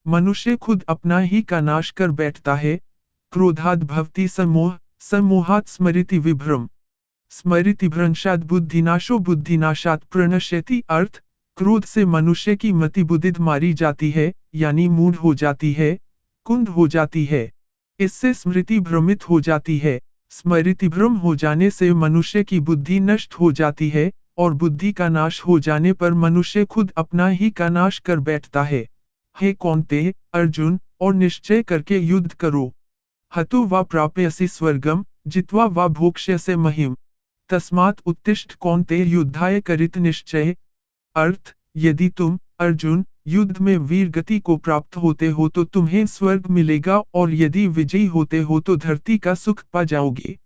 मनुष्य खुद अपना ही का नाश कर बैठता है। क्रोधाद् भवति सम्मोह, सम्मोहात् स्मृति विभ्रम, स्मृतिभ्रंशात् बुद्धिनाशो, बुद्धिनाशात् प्रणश्यति। अर्थ, क्रोध से मनुष्य की मति बुद्धिद मारी जाती है, यानी मूढ़ हो जाती है, कुंद हो जाती है। इससे स्मृति भ्रमित हो जाती है। स्मृति भ्रम हो जाने से मनुष्य की बुद्धि नष्ट हो जाती है, और बुद्धि का नाश हो जाने पर मनुष्य खुद अपना ही का नाश कर बैठता है। हे कौन्तेय, अर्जुन, और निश्चय करके युद्ध करो। हतो वा प्राप्यसि स्वर्गम, जित्वा वा भोक्ष्यसे महीम। तस्मात् उत्तिष्ठ कौन्तेय, युद्धाय करित निश्चय। अर्थ, यदि तुम, अर्जुन, युद्ध में वीर गति को प्राप्त होते हो तो तुम्हें स्वर्ग मिलेगा, और यदि विजयी होते हो तो धरती का सुख पा जाओगे।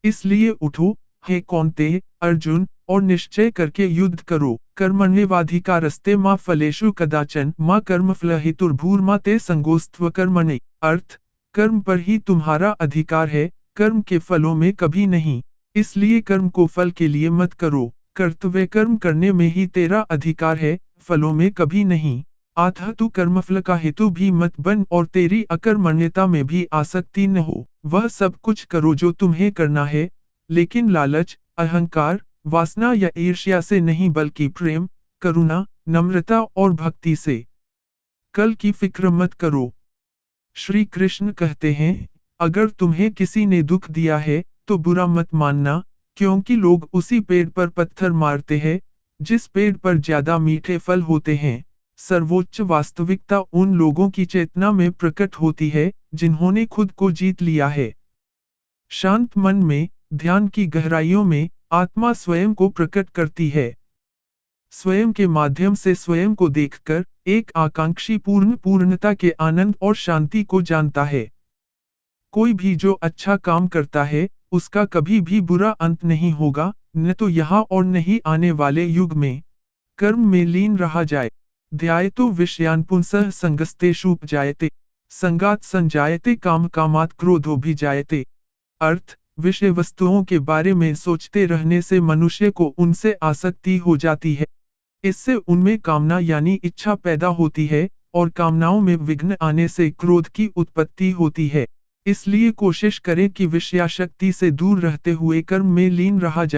इसलिए उठो, हे कौन्तेय, अर्जुन, और निश्चय करके युद्ध करो। कर्मण्येवाधिकारस्ते मा फलेषु कदाचन, मा कर्मफल हेतुर्भूर्मा ते संगोस्त्व कर्मणि। अर्थ, कर्म पर ही तुम्हारा अधिकार है, कर्म के फलों में कभी नहीं। इसलिए कर्म को फल के लिए मत करो। कर्तव्य कर्म करने में ही तेरा अधिकार है, फलों में कभी नहीं। अतः तू कर्मफल का हेतु भी मत बन, और तेरी अकर्मण्यता में भी आसक्ति न हो। वह सब कुछ करो जो तुम्हें करना है, लेकिन लालच, अहंकार, वासना या ईर्ष्या से नहीं, बल्कि प्रेम, करुणा, नम्रता और भक्ति से। कल की फिक्र मत करो। श्री कृष्ण कहते हैं, अगर तुम्हें किसी ने दुख दिया है तो बुरा मत मानना, क्योंकि लोग उसी पेड़ पर पत्थर मारते हैं जिस पेड़ पर ज्यादा मीठे फल होते हैं। सर्वोच्च वास्तविकता उन लोगों की चेतना में प्रकट होती है जिन्होंने खुद को जीत लिया है। शांत मन में, ध्यान की गहराइयों में, आत्मा स्वयं को प्रकट करती है। स्वयं के माध्यम से स्वयं को देखकर एक आकांक्षी पूर्णता के आनंद और शांति को जानता है। कोई भी जो अच्छा काम करता है, उसका कभी भी बुरा अंत नहीं होगा, न तो यहाँ और न ही आने वाले युग में। कर्म में लीन रहा जाए। ध्यायतो विषयान् पुंसः संगस्तेषुपजायते, संगात् संजायते काम, कामात् क्रोधो भी जायते। अर्थ, विषय वस्तुओं के बारे में सोचते रहने से मनुष्य को उनसे आसक्ति हो जाती है। इससे उनमें कामना यानी इच्छा पैदा होती है, और कामनाओं में विघ्न आने से क्रोध की उत्पत्ति होती है। इसलिए कोशिश करें कि विषयाशक्ति से दूर रहते हुए कर्म में लीन रहा जाए।